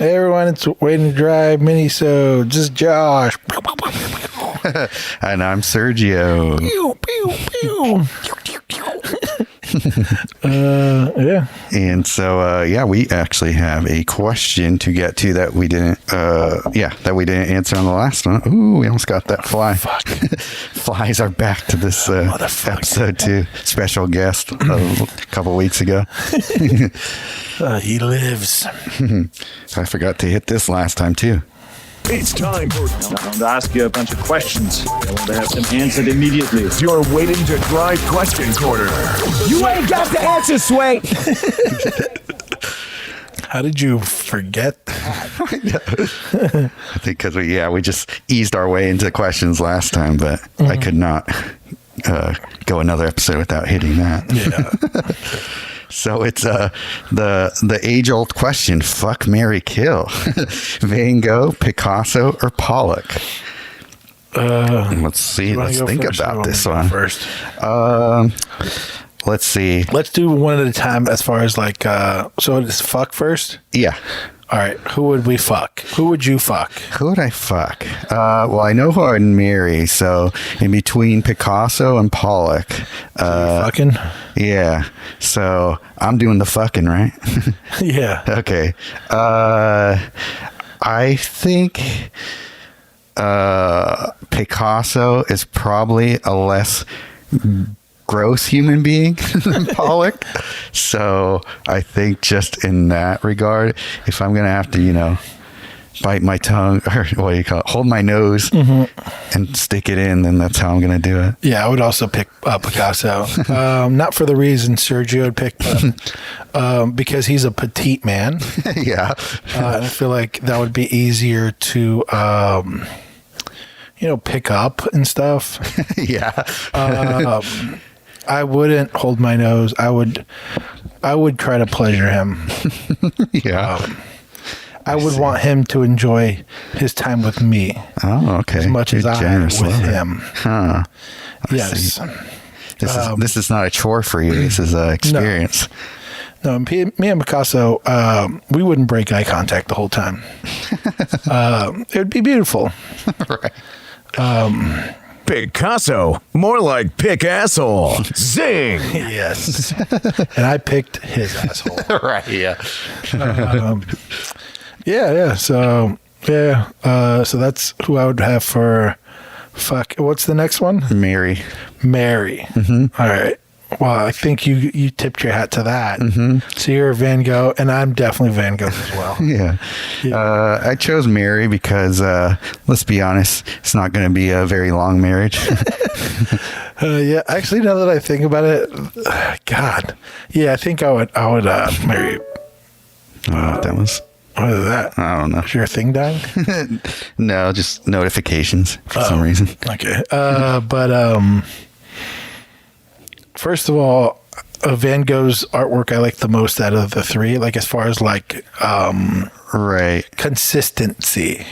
Hey everyone, it's Waiting to Drive mini-so. Just Josh. And I'm Sergio. Pew, pew, pew. Yeah. And so, we actually have a question to get to that we didn't answer on the last one. Ooh, we almost got that fly. Fuck. Flies are back to this episode too. Special guest a couple weeks ago. He lives. I forgot to hit this last time too. It's time for... I want to ask you a bunch of questions. I want to have them answered immediately. You're Waiting to Drive Question Corner. You ain't got the answer, Sway. How did you forget that? I think because we just eased our way into questions last time, but I could not go another episode without hitting that. Yeah. So it's the age-old question: fuck, marry, kill. Van Gogh, Picasso, or Pollack? Let's see. Let's think about this one first. Let's see. Let's do one at a time. As far as like, so it's fuck first. Yeah. All right. Who would we fuck? Who would you fuck? Who would I fuck? Well, I know who I'd marry. So in between Picasso and Pollack. Fucking? Yeah. So I'm doing the fucking, right? Yeah. Okay. I think Picasso is probably a less gross human being than Pollack. So I think just in that regard, if I'm going to have to, bite my tongue, or what do you call it, hold my nose and stick it in, then that's how I'm going to do it. Yeah, I would also pick Picasso. Not for the reason Sergio would pick, but because he's a petite man. Yeah. I feel like that would be easier to, pick up and stuff. Yeah. I wouldn't hold my nose. I would try to pleasure him. Yeah. I would want him to enjoy his time with me. Oh, okay. As much as I am with him. Huh. Yes. This is not a chore for you. This is an experience. No, me and Picasso, we wouldn't break eye contact the whole time. It would be beautiful. Right. Picasso, more like pick asshole. Zing. Yes. And I picked his asshole. Right, yeah. Yeah. So that's who I would have for fuck. What's the next one? Mary. Mm-hmm. All right. Well, I think you tipped your hat to that. Mm-hmm. So you're Van Gogh, and I'm definitely Van Gogh as well. Yeah. I chose Mary because, let's be honest, it's not going to be a very long marriage. Yeah. Actually, now that I think about it, God. Yeah, I think I would marry. That was... What is that? I don't know. Is your thing dying? No, just notifications for some reason. Okay. But first of all, Van Gogh's artwork I like the most out of the three. Like as far as like right, consistency.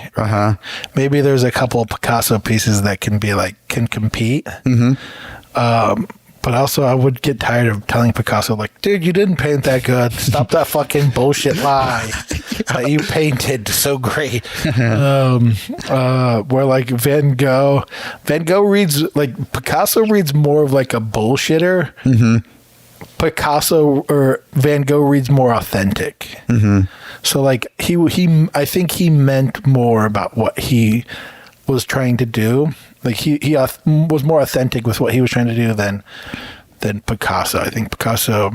Maybe there's a couple of Picasso pieces that can compete. Mm-hmm. But also, I would get tired of telling Picasso, like, dude, you didn't paint that good. Stop that fucking bullshit lie that you painted so great. Where, like, Van Gogh reads, like, Picasso reads more of, like, a bullshitter. Mm-hmm. Picasso or Van Gogh reads more authentic. Mm-hmm. So, like, I think he meant more about what he was trying to do. Like he was more authentic with what he was trying to do than Picasso. I think Picasso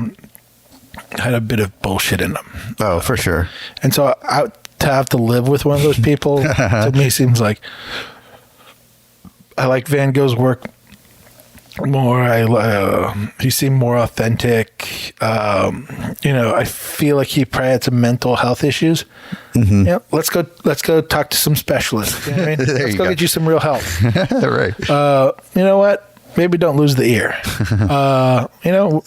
had a bit of bullshit in him. Oh, for sure. And so to have to live with one of those people to me seems like I like Van Gogh's work more. He seemed more authentic. I feel like he probably had some mental health issues. Mm-hmm. Yeah, let's go talk to some specialists. You know what I mean? Let's go get you some real help. Right. You know what? Maybe don't lose the ear.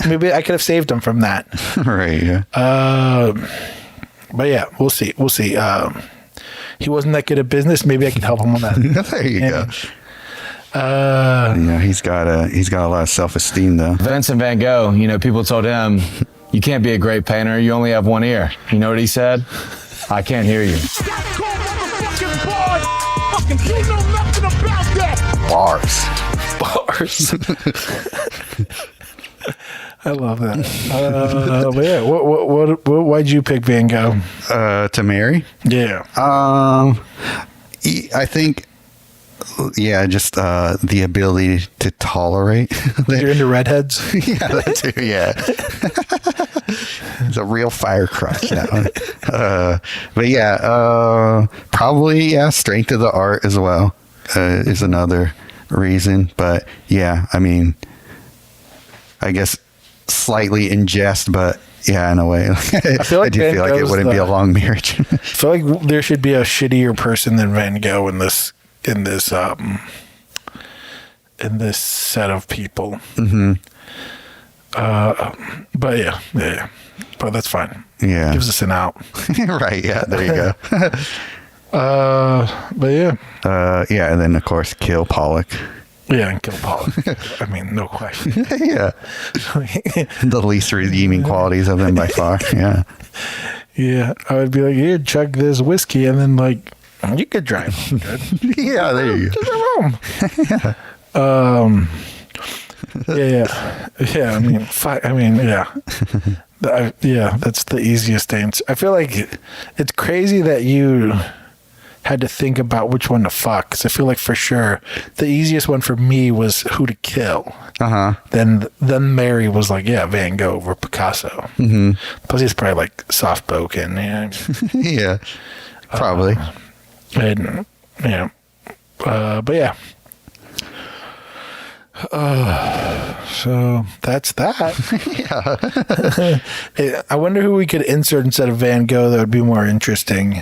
Maybe I could have saved him from that. Right. Yeah. But yeah, we'll see. He wasn't that good at business. Maybe I can help him on that. There you go. He's got a lot of self-esteem though. Vincent Van Gogh, people told him, you can't be a great painter. You only have one ear. You know what he said? I can't hear you. Bars. I love that. But yeah, why'd you pick Van Gogh? To marry? Yeah. I think, just the ability to tolerate. You're into redheads? Yeah, that too, yeah. It's a real fire crush now. But yeah, probably, strength of the art as well is another reason. But yeah, I mean, I guess slightly in jest, but yeah, in a way. I feel like do feel like it wouldn't be a long marriage. I feel like there should be a shittier person than Van Gogh in this set of people. Mm-hmm. But yeah. But that's fine. Yeah. Gives us an out. Right, yeah, there you go. But yeah. And then of course kill Pollack. Yeah, and kill Pollack. I mean, no question. Yeah. The least redeeming qualities of him by far. Yeah. Yeah. I would be like, here, chug this whiskey, and then like, you could drive. Good. Yeah, there you go. Yeah. Yeah. I mean, yeah. That's the easiest answer. I feel like it's crazy that you had to think about which one to fuck. Because I feel like for sure the easiest one for me was who to kill. Then Mary was like, Van Gogh over Picasso. Mm-hmm. Plus he's probably like soft spoken. Yeah. Yeah. Probably. And yeah. But yeah. So that's that. Yeah. I wonder who we could insert instead of Van Gogh that would be more interesting.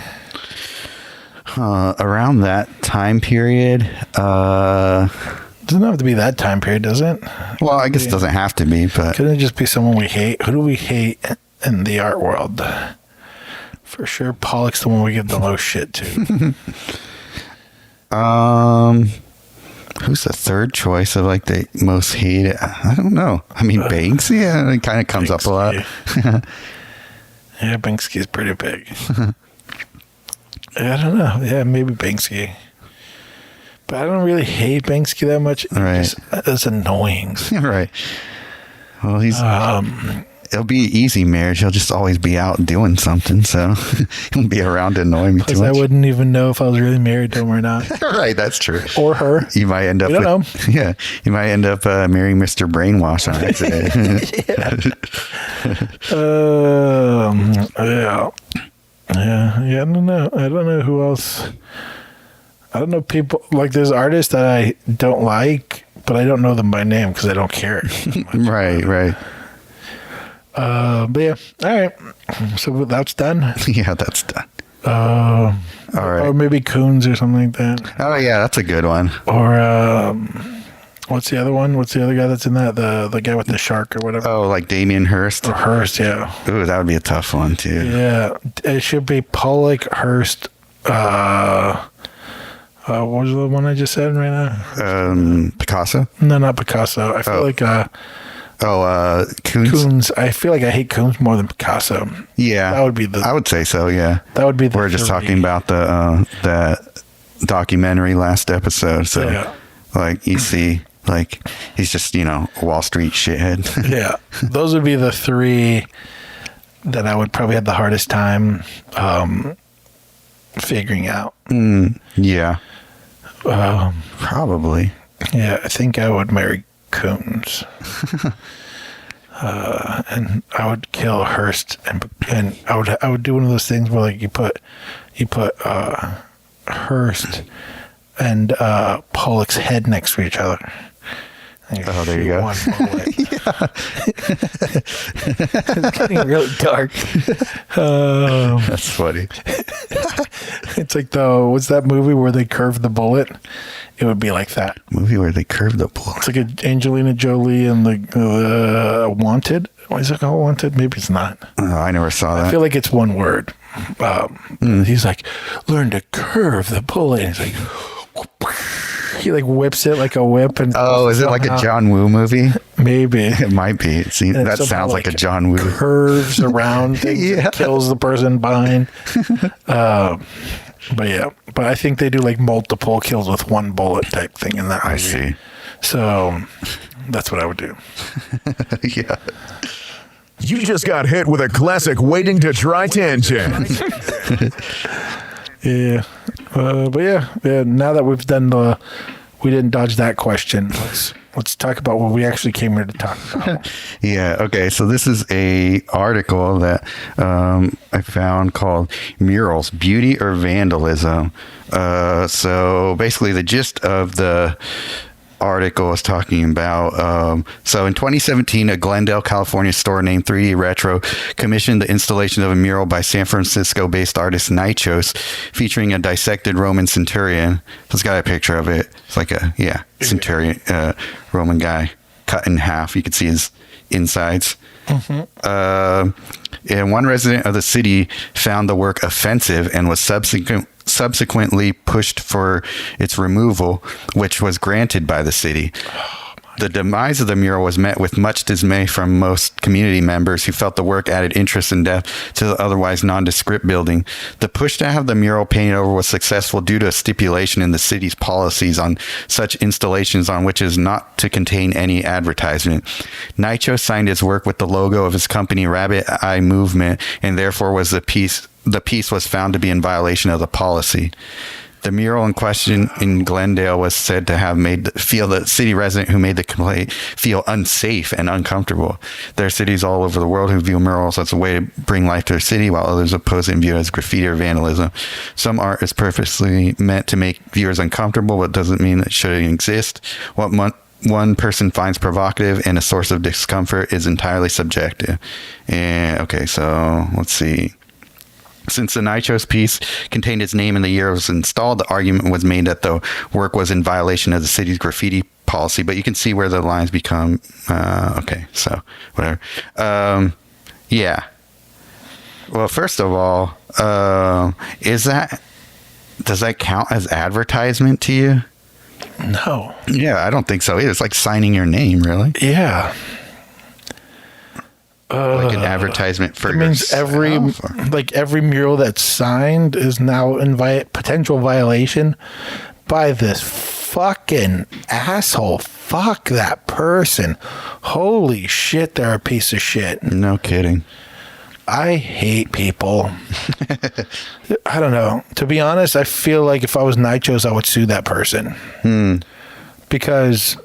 Around that time period, doesn't have to be that time period, does it? Well, I guess it doesn't have to be, but couldn't it just be someone we hate? Who do we hate in the art world? For sure, Pollack's the one we give the most shit to. Who's the third choice of like the most hated? I don't know. I mean, Banksy. Yeah, it kind of comes up a lot. Yeah, Banksy's pretty big. I don't know. Yeah, maybe Banksy. But I don't really hate Banksy that much. Right. It's annoying. Right. Well, it'll be an easy marriage. He'll just always be out doing something, so he won't be around to annoy me too much. I wouldn't even know if I was really married to him or not. Right, that's true. Or her. You might end up. You don't know. Yeah, you might end up marrying Mr. Brainwash on accident. Yeah. I don't know who else. I don't know people like there's artists that I don't like, but I don't know them by name because I don't care. Right. But yeah, all right. So that's done. Yeah, that's done. All right. Or maybe Koons or something like that. Oh yeah, that's a good one. Or what's the other one? What's the other guy that's in that? The guy with the shark or whatever. Oh, like Damien Hirst. Or Hirst, yeah. Ooh, that would be a tough one too. Yeah, it should be Pollack, Hirst. What was the one I just said right now? Picasso. No, not Picasso. I feel like Koons. Koons. I feel like I hate Koons more than Picasso. Yeah, that would be I would say so. Yeah, that would be. We're just talking about the documentary last episode. So, like you see, like he's just a Wall Street shithead. Yeah, those would be the three that I would probably have the hardest time figuring out. Yeah, probably. Yeah, I think I would marry Koons. And I would kill Hirst, and I would do one of those things where like you put Hirst and Pollack's head next to each other. Oh, there you go. It's getting really dark. That's funny. It's like what's that movie where they curve the bullet? It would be like that. Movie where they curve the bullet. It's like Angelina Jolie and the Wanted. Why is it called Wanted? Maybe it's not. Oh, I never saw that. I feel like it's one word. He's like, learn to curve the bullet. And he's like, he like whips it like a whip. And is it like a John Woo movie? Maybe. It might be. See, And it that somehow, sounds like a John Woo. Curves around things and kills the person behind. But yeah, but I think they do like multiple kills with one bullet type thing in that movie. I see. So that's what I would do. Yeah. You just got hit with a classic waiting to try tangent. Yeah. But yeah. Now that we've done we didn't dodge that question. Let's talk about what we actually came here to talk about. Yeah. Okay. So this is a article that I found called "Murals: Beauty or Vandalism." So basically, the gist of the article is talking about so in 2017 a Glendale, California store named 3D Retro commissioned the installation of a mural by San Francisco based artist Nychos featuring a dissected Roman centurion. It's got a picture of it. It's like a centurion, Roman guy cut in half. You can see his insides. And one resident of the city found the work offensive and was subsequently pushed for its removal, which was granted by the city. The demise of the mural was met with much dismay from most community members who felt the work added interest and depth to the otherwise nondescript building. The push to have the mural painted over was successful due to a stipulation in the city's policies on such installations on which is not to contain any advertisement. Nychos signed his work with the logo of his company Rabbit Eye Movement, and therefore was the piece was found to be in violation of the policy. The mural in question in Glendale was said to have made the city resident who made the complaint feel unsafe and uncomfortable. There are cities all over the world who view murals as a way to bring life to their city, while others oppose it and view it as graffiti or vandalism. Some art is purposely meant to make viewers uncomfortable, but doesn't mean it shouldn't exist. What one person finds provocative and a source of discomfort is entirely subjective. And okay, so let's see. Since the Nychos piece contained its name in the year it was installed, the argument was made that the work was in violation of the city's graffiti policy, but you can see where the lines become, okay, so whatever. Yeah. Well, first of all, does that count as advertisement to you? No. Yeah, I don't think so either. It's like signing your name, really. Yeah. Like an advertisement for it means every mural that's signed is now in potential violation by this fucking asshole. Fuck that person. Holy shit, they're a piece of shit. No kidding. I hate people. I don't know. To be honest, I feel like if I was Nychos, I would sue that person. Because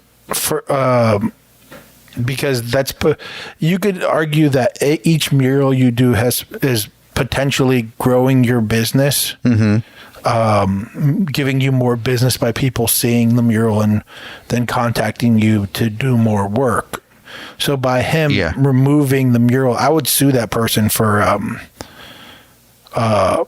that's you could argue that each mural you do is potentially growing your business, giving you more business by people seeing the mural and then contacting you to do more work. So by him removing the mural, I would sue that person for I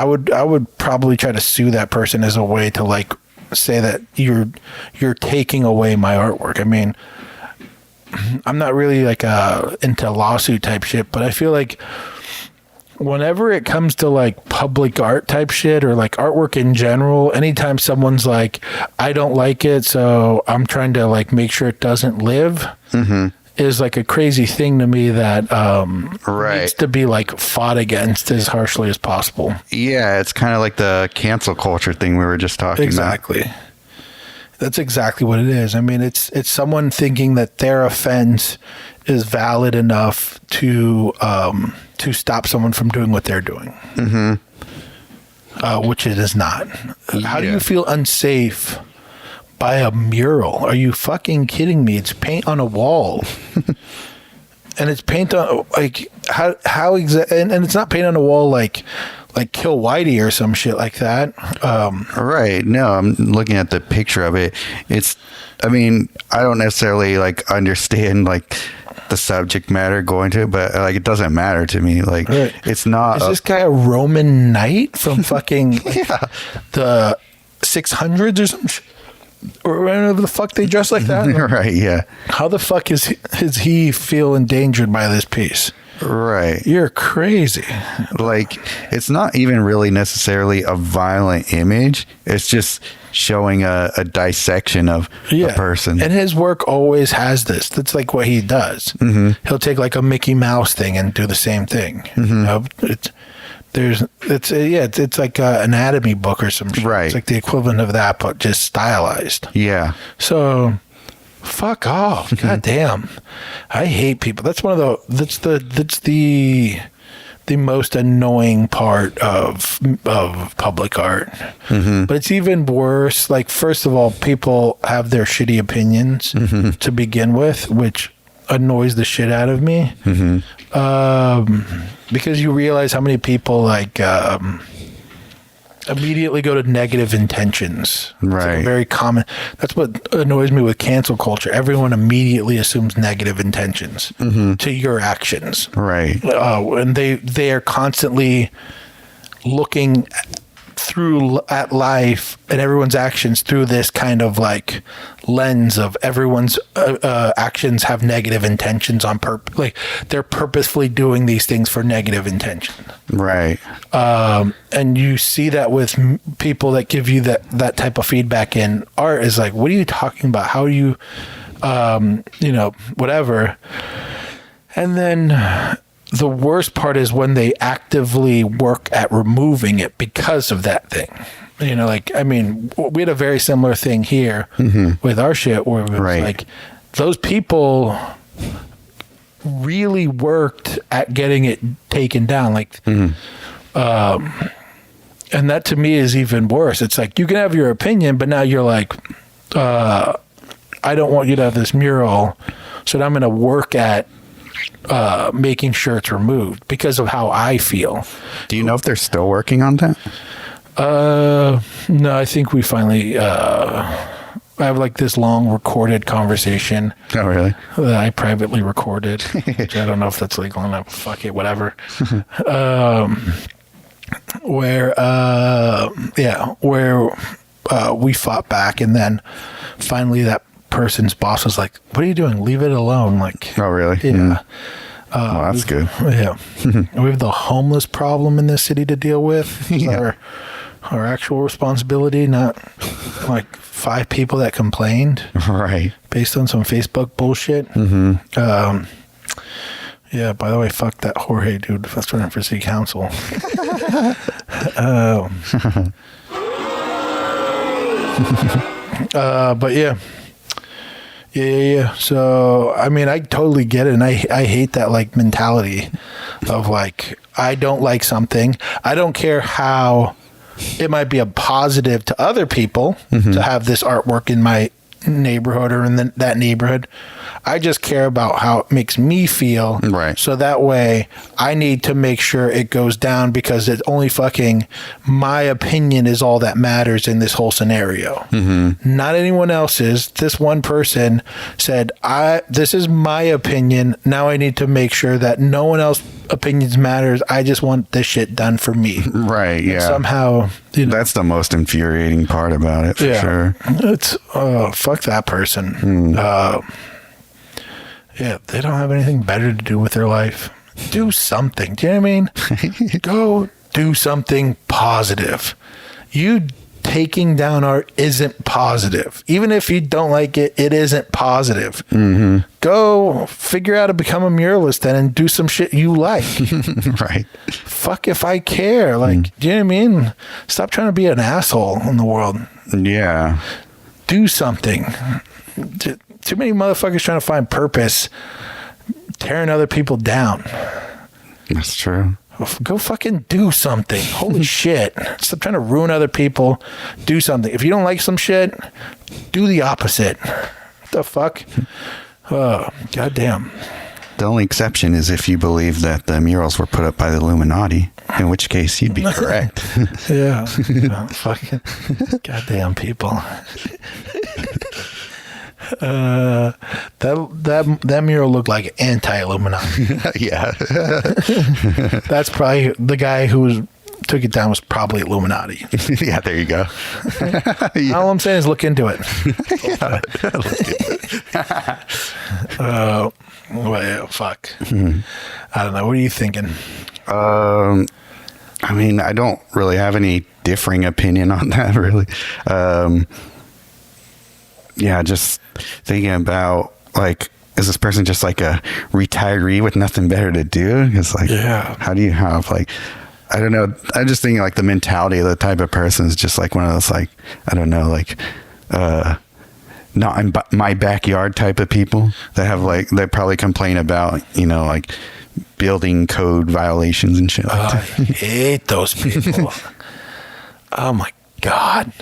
would probably try to sue that person as a way to like say that you're taking away my artwork. I mean, I'm not really like into lawsuit type shit, but I feel like whenever it comes to like public art type shit or like artwork in general, anytime someone's like, I don't like it, so I'm trying to like make sure it doesn't live, is like a crazy thing to me that needs to be like fought against as harshly as possible. Yeah, it's kind of like the cancel culture thing we were just talking about. Exactly. That's exactly what it is. I mean, it's someone thinking that their offense is valid enough to stop someone from doing what they're doing, which it is not. How do you feel unsafe by a mural? Are you fucking kidding me? It's paint on a wall, and it's paint on like how exactly, and it's not paint on a wall like Kill Whitey or some shit like that. Right. No, I'm looking at the picture of it. I mean, I don't necessarily like understand like the subject matter going to it, but like it doesn't matter to me. Like it's not. Is this guy a Roman knight from fucking the 600s or some shit? Or whatever the fuck they dress like that? Right, yeah. How the fuck is he feel endangered by this piece? Right. You're crazy. Like, it's not even really necessarily a violent image. It's just showing a dissection of a person. And his work always has this. That's like what he does. He'll take like a Mickey Mouse thing and do the same thing. You know, it's like an anatomy book or some shit. Right. It's like the equivalent of that, but just stylized. Yeah. So fuck off. God damn. I hate people. That's one of the most annoying part of public art. But it's even worse. Like, first of all, people have their shitty opinions to begin with, which annoys the shit out of me. Because you realize how many people like immediately go to negative intentions. It's like a very common. That's what annoys me with cancel culture. Everyone immediately assumes negative intentions to your actions. Right. And they are constantly looking at life and everyone's actions through this kind of like lens of everyone's actions have negative intentions on purpose. Like, they're purposefully doing these things for negative intention. Right. And you see that with people that give you that type of feedback in art is like, what are you talking about? How are you, whatever. And then the worst part is when they actively work at removing it because of that thing. You know, like, I mean, we had a very similar thing here with our shit where it was like, those people really worked at getting it taken down. Like, and that to me is even worse. It's like, you can have your opinion, but now you're like, I don't want you to have this mural, so I'm going to work at making sure it's removed because of how I feel. Do you know if they're still working on that? No, I think we finally I have like this long recorded conversation. Oh, really? That I privately recorded. Which I don't know if that's legal enough. Fuck it, whatever. Where we fought back, and then finally that person's boss was like, "What are you doing? Leave it alone." Like, oh, really? Yeah. Well, that's good. Yeah. We have the homeless problem in this city to deal with. Our actual responsibility, not like 5 people that complained. Right. Based on some Facebook bullshit. Yeah, by the way, fuck that Jorge dude that's running for city council. But yeah. Yeah. So, I mean, I totally get it. And I hate that like mentality of like, I don't like something. I don't care how it might be a positive to other people to have this artwork in my neighborhood or in that neighborhood. I just care about how it makes me feel. Right. So that way I need to make sure it goes down because it's only fucking my opinion is all that matters in this whole scenario. Not anyone else's. This one person said, this is my opinion. Now I need to make sure that no one else's opinions matters. I just want this shit done for me. Right. Yeah. And somehow, that's the most infuriating part about it, for sure. It's fuck that person. Yeah, they don't have anything better to do with their life. Do something. Do you know what I mean? Go do something positive. You taking down art isn't positive. Even if you don't like it, it isn't positive. Go figure out how to become a muralist then and do some shit you like. Right. Fuck if I care. Like, do you know what I mean? Stop trying to be an asshole in the world. Yeah. Do something. Too many motherfuckers trying to find purpose, tearing other people down. That's true. Go fucking do something. Holy shit. Stop trying to ruin other people. Do something. If you don't like some shit, do the opposite. What the fuck? Oh, goddamn. The only exception is if you believe that the murals were put up by the Illuminati, in which case you'd be correct. Yeah. Fucking goddamn people. That mural looked like anti-Illuminati. Yeah. That's probably the guy who took it down was probably Illuminati. Yeah, there you go. All I'm saying is look into it. Well, yeah, fuck. I don't know. What are you thinking? I mean, I don't really have any differing opinion on that, really. Yeah, just thinking about, like, is this person just like a retiree with nothing better to do? It's like, how do you have, like, I don't know. I'm just thinking, like, the mentality of the type of person is just like one of those, like, I don't know, like, not in my backyard type of people that have, like, they probably complain about, you know, like, building code violations and shit like that. I hate those people. Oh my God.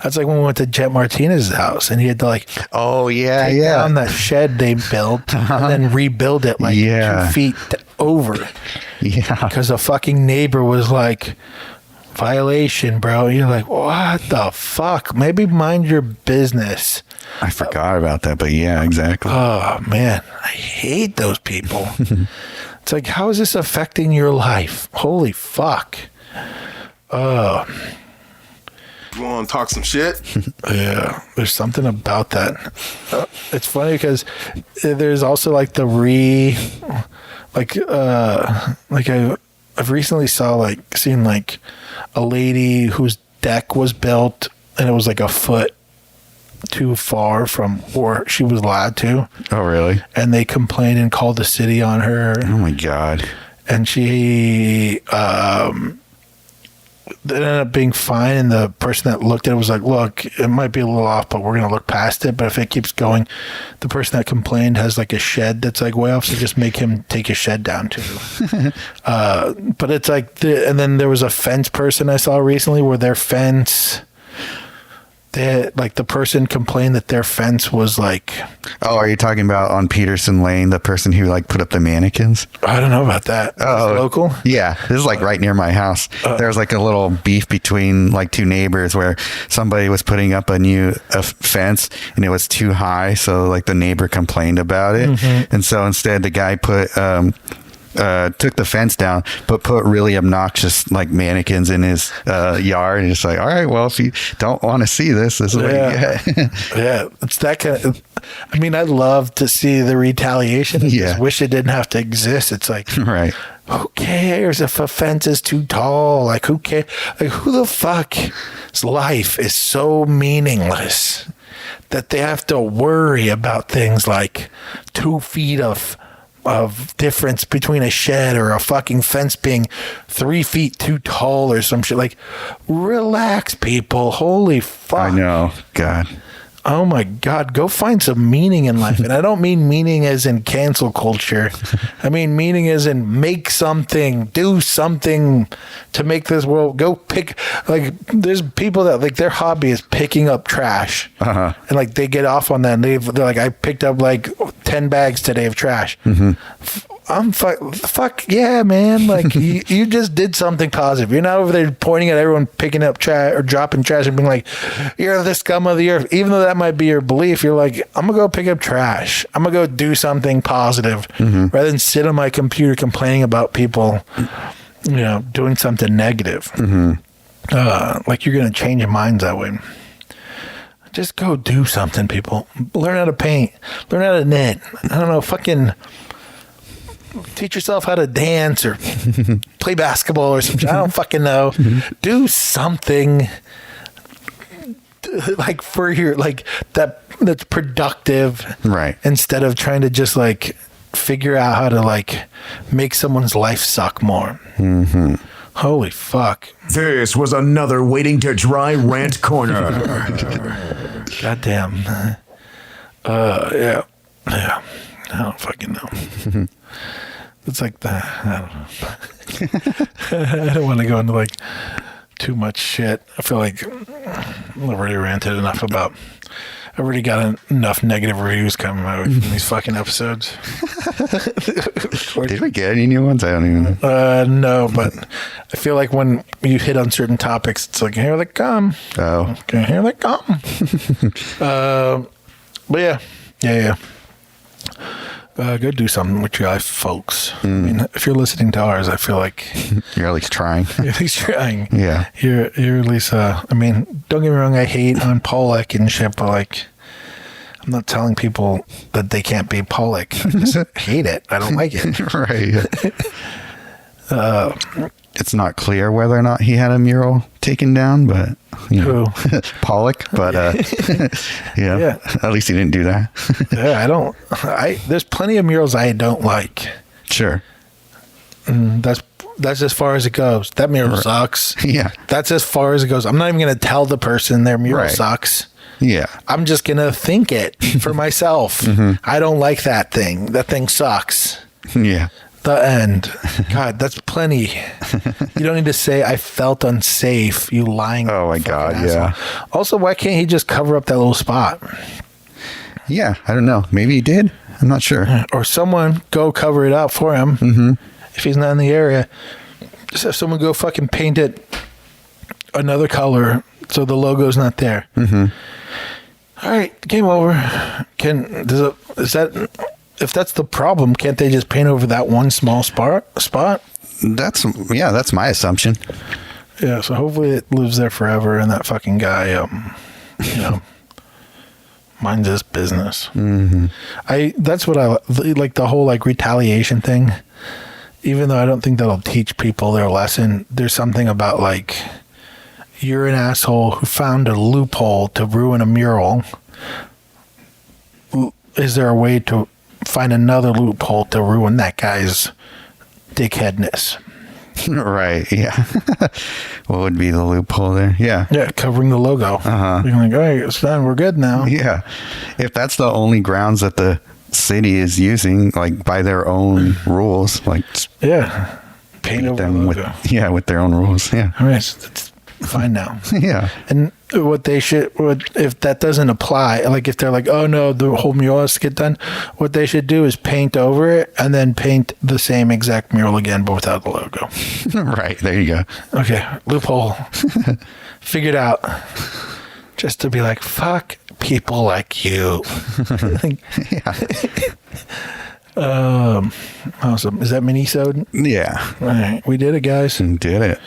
That's like when we went to Jet Martinez's house and he had to, like, take down that shed they built and then rebuild it like 2 feet over. Yeah. Because a fucking neighbor was like, violation, bro. You're like, what the fuck? Maybe mind your business. I forgot about that, but yeah, exactly. Oh man, I hate those people. It's like, how is this affecting your life? Holy fuck. You want to talk some shit? Yeah, there's something about that. It's funny because there's also like I've recently seen like a lady whose deck was built and it was like a foot too far from where she was allowed to. Oh, really? And they complained and called the city on her. Oh my God. And she it ended up being fine, and the person that looked at it was like, look, it might be a little off, but we're going to look past it. But if it keeps going, the person that complained has like a shed that's like way off, so just make him take his shed down too. But it's like, and then there was a fence person I saw recently where their fence, the person complained that their fence was like... Oh, are you talking about on Peterson Lane, the person who like put up the mannequins? I don't know about that. Oh, local? Yeah. This is like right near my house. There was like a little beef between like two neighbors where somebody was putting up a fence and it was too high. So like the neighbor complained about it. Mm-hmm. And so instead the guy took the fence down, but put really obnoxious like mannequins in his yard, and just like, all right, well, if you don't want to see this is what you get. Yeah, it's that kind of. I mean, I'd love to see the retaliation. I just wish it didn't have to exist. It's like, right? Who cares if a fence is too tall? Like, who cares? Like, who the fuck's life is so meaningless that they have to worry about things like 2 feet of difference between a shed or a fucking fence being 3 feet too tall or some shit? Like, relax, people. Holy fuck. I know. God. Oh my God, go find some meaning in life. And I don't mean meaning as in cancel culture. I mean meaning as in make something, do something to make this world. Go pick, like, there's people that like their hobby is picking up trash. Uh-huh. And like they get off on that. And they're like, I picked up like 10 bags today of trash. Mm-hmm. I'm fuck yeah, man. Like you just did something positive. You're not over there pointing at everyone picking up trash or dropping trash and being like, you're the scum of the earth. Even though that might be your belief, you're like, I'm gonna go pick up trash. I'm gonna go do something positive rather than sit on my computer complaining about people, you know, doing something negative. Like you're gonna change your minds that way. Just go do something, people. Learn how to paint. Learn how to knit. I don't know, fucking teach yourself how to dance or play basketball or something. I don't fucking know. Do something like for your like that's productive, right? Instead of trying to just like figure out how to like make someone's life suck more. Mm-hmm. Holy fuck! This was another Waiting to Dry Rant Corner. Goddamn. Yeah. I don't fucking know. It's like I don't know. I don't want to go into like too much shit. I feel like I've already ranted enough about. I already got enough negative reviews coming my way from these fucking episodes. Did we get any new ones? I don't even know. No, but I feel like when you hit on certain topics, it's like, here they come. Oh. Okay, here they come. But yeah. Go do something with your life, folks. I mean, if you're listening to ours, I feel like you're at least trying. You're at least trying. Yeah. You're at least. I mean, don't get me wrong. I hate on Pollack and shit, but like, I'm not telling people that they can't be Pollack. I just hate it. I don't like it. Right. It's not clear whether or not he had a mural taken down, but you know, Pollack. But yeah, at least he didn't do that. Yeah, there's plenty of murals I don't like. Sure. That's as far as it goes. That mural sucks. Yeah. That's as far as it goes. I'm not even going to tell the person their mural sucks. Yeah. I'm just going to think it for myself. I don't like that thing. That thing sucks. Yeah. The end. God, that's plenty. You don't need to say, I felt unsafe, you lying. Oh, my God, asshole. yeah. Also, why can't he just cover up that little spot? Yeah, I don't know. Maybe he did. I'm not sure. Or someone go cover it up for him. If he's not in the area, just have someone go fucking paint it another color so the logo's not there. All right, game over. If that's the problem, can't they just paint over that one small spot? That's my assumption. Yeah, so hopefully it lives there forever, and that fucking guy, minds his business. That's what I like, the whole like retaliation thing. Even though I don't think that'll teach people their lesson, there's something about like, you're an asshole who found a loophole to ruin a mural. Is there a way to find another loophole to ruin that guy's dickheadness? Right, yeah. What would be the loophole there? Yeah. Yeah, covering the logo. You're like, all right, it's done. We're good now. Yeah. If that's the only grounds that the city is using, like by their own rules, like yeah, paint over them the with logo. with their own rules. Yeah. All right, so it's fine now. Yeah. And what they should, if that doesn't apply, like if they're like, oh no, the whole mural has to get done, what they should do is paint over it and then paint the same exact mural again, but without the logo. Right. There you go. Okay, loophole. Figured out. Just to be like, fuck people like you. Awesome. Is that mini-sode? Yeah. All right, we did it, guys. Did it.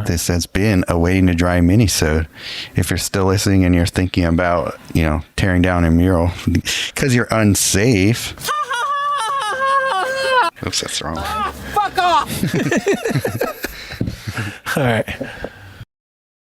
This has been a Waiting to Dry mini-sode. If you're still listening and you're thinking about, tearing down a mural because you're unsafe. Oops, that's wrong. Fuck off! All right.